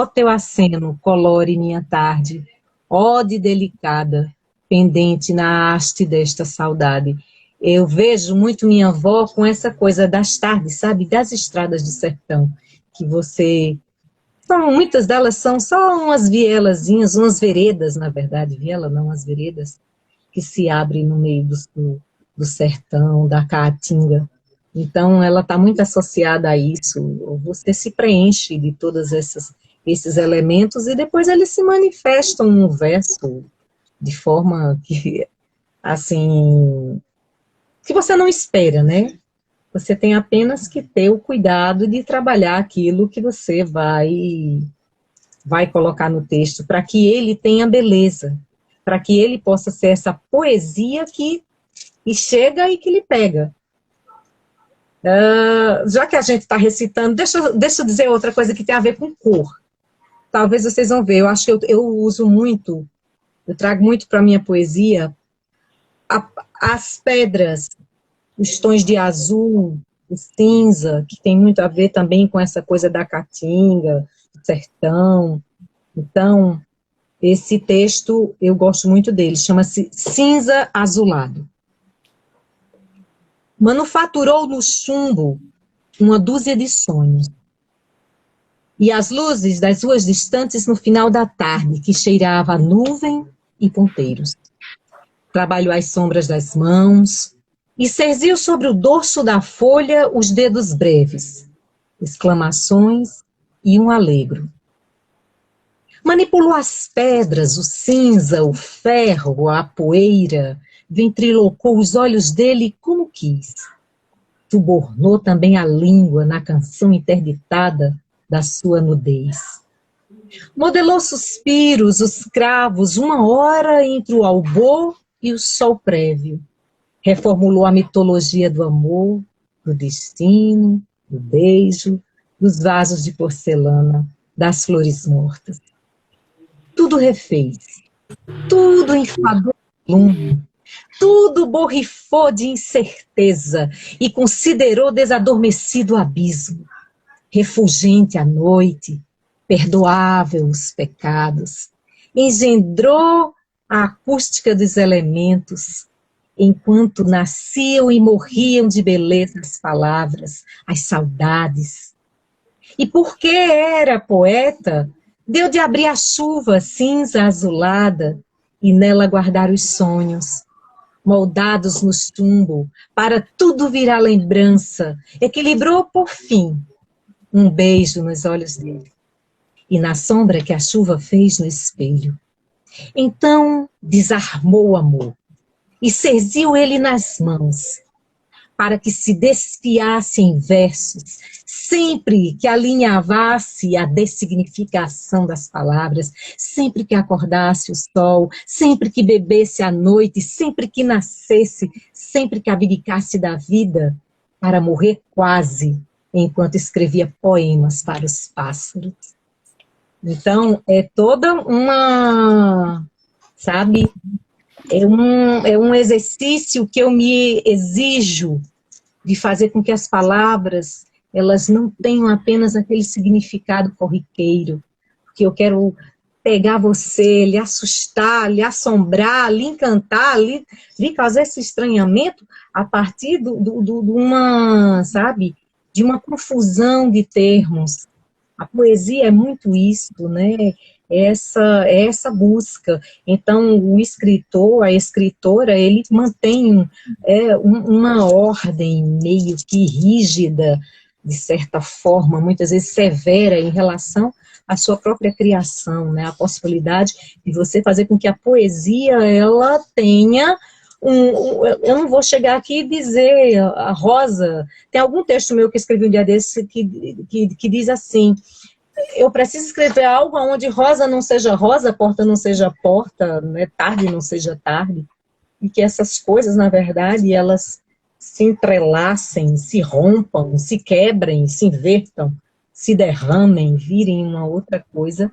teu aceno colore minha tarde, ode delicada, pendente na haste desta saudade. Eu vejo muito minha avó com essa coisa das tardes, sabe, das estradas do sertão, que muitas delas são só umas vielazinhas, umas veredas, na verdade, viela não, as veredas, que se abrem no meio do sertão, da caatinga. Então, ela está muito associada a isso. Você se preenche de todos esses elementos e depois eles se manifestam no verso de forma que, assim, que você não espera, né? Você tem apenas que ter o cuidado de trabalhar aquilo que você vai vai colocar no texto, para que ele tenha beleza, para que ele possa ser essa poesia que chega e que lhe pega. Já que a gente está recitando, deixa eu dizer outra coisa que tem a ver com cor. Talvez vocês vão ver, eu acho que eu uso muito, eu trago muito para a minha poesia as pedras, os tons de azul, o cinza, que tem muito a ver também com essa coisa da caatinga, do sertão. Então, esse texto, eu gosto muito dele, chama-se Cinza Azulado. Manufaturou no chumbo uma dúzia de sonhos, e as luzes das ruas distantes no final da tarde, que cheirava a nuvem e ponteiros. Trabalhou as sombras das mãos, e cerziu sobre o dorso da folha os dedos breves, exclamações e um alegro. Manipulou as pedras, o cinza, o ferro, a poeira, ventrilocou os olhos dele como quis. Subornou também a língua na canção interditada da sua nudez. Modelou suspiros, os cravos, uma hora entre o albor e o sol prévio. Reformulou a mitologia do amor, do destino, do beijo, dos vasos de porcelana, das flores mortas. Tudo refez, tudo enfadou de lume, tudo borrifou de incerteza e considerou desadormecido o abismo, refulgente a noite, perdoável os pecados, engendrou a acústica dos elementos, enquanto nasciam e morriam de beleza as palavras, as saudades. E porque era poeta, deu de abrir a chuva cinza azulada e nela guardar os sonhos, moldados no chumbo, para tudo virar lembrança, equilibrou por fim um beijo nos olhos dele e na sombra que a chuva fez no espelho. Então desarmou o amor e cerziu ele nas mãos, para que se desfiasse em versos, sempre que alinhavasse a dessignificação das palavras, sempre que acordasse o sol, sempre que bebesse a noite, sempre que nascesse, sempre que abdicasse da vida, para morrer quase, enquanto escrevia poemas para os pássaros. Então, é toda uma, sabe, é um exercício que eu me exijo de fazer com que as palavras, elas não tenham apenas aquele significado corriqueiro, porque eu quero pegar você, lhe assustar, lhe assombrar, lhe encantar, lhe causar esse estranhamento a partir de uma, sabe, de uma confusão de termos. A poesia é muito isso, né? Essa busca. Então, o escritor, a escritora, ele mantém uma ordem meio que rígida, de certa forma, muitas vezes severa em relação à sua própria criação, né? A possibilidade de você fazer com que a poesia, ela tenha eu não vou chegar aqui e dizer, a Rosa, tem algum texto meu que escrevi um dia desse que diz assim: eu preciso escrever algo onde rosa não seja rosa, porta não seja porta, né, tarde não seja tarde, e que essas coisas, na verdade, elas se entrelacem, se rompam, se quebrem, se invertam, se derramem, virem uma outra coisa,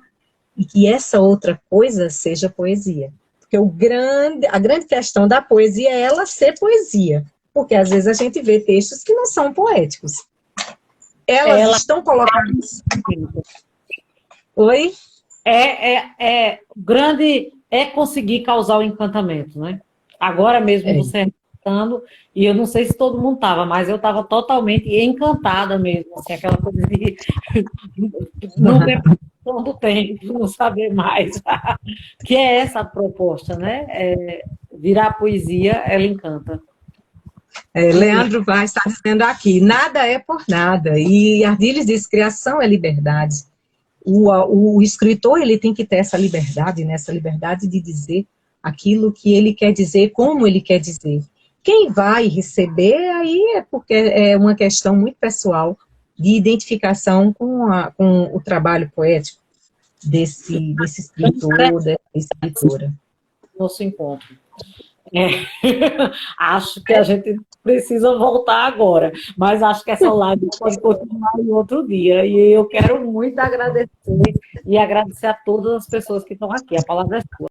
e que essa outra coisa seja poesia. Porque a grande questão da poesia é ela ser poesia, porque às vezes a gente vê textos que não são poéticos. Elas estão colocadas... Oi? O grande é conseguir causar o encantamento, né? Agora mesmo você recitando, e eu não sei se todo mundo estava, mas eu estava totalmente encantada mesmo, assim, aquela coisa de não ter do tempo, não saber mais. Que é essa a proposta, né? Virar poesia, ela encanta. Leandro Vaz está dizendo aqui, nada é por nada, e Ardilhes diz, criação é liberdade. O escritor, ele tem que ter essa liberdade, né? Essa liberdade de dizer aquilo que ele quer dizer, como ele quer dizer. Quem vai receber, aí é porque é uma questão muito pessoal de identificação com o trabalho poético. desse escritor, dessa escritora. Nosso encontro. É. Acho que a gente precisa voltar agora, mas acho que essa live pode continuar em outro dia. E eu quero muito agradecer e agradecer a todas as pessoas que estão aqui. A palavra é sua.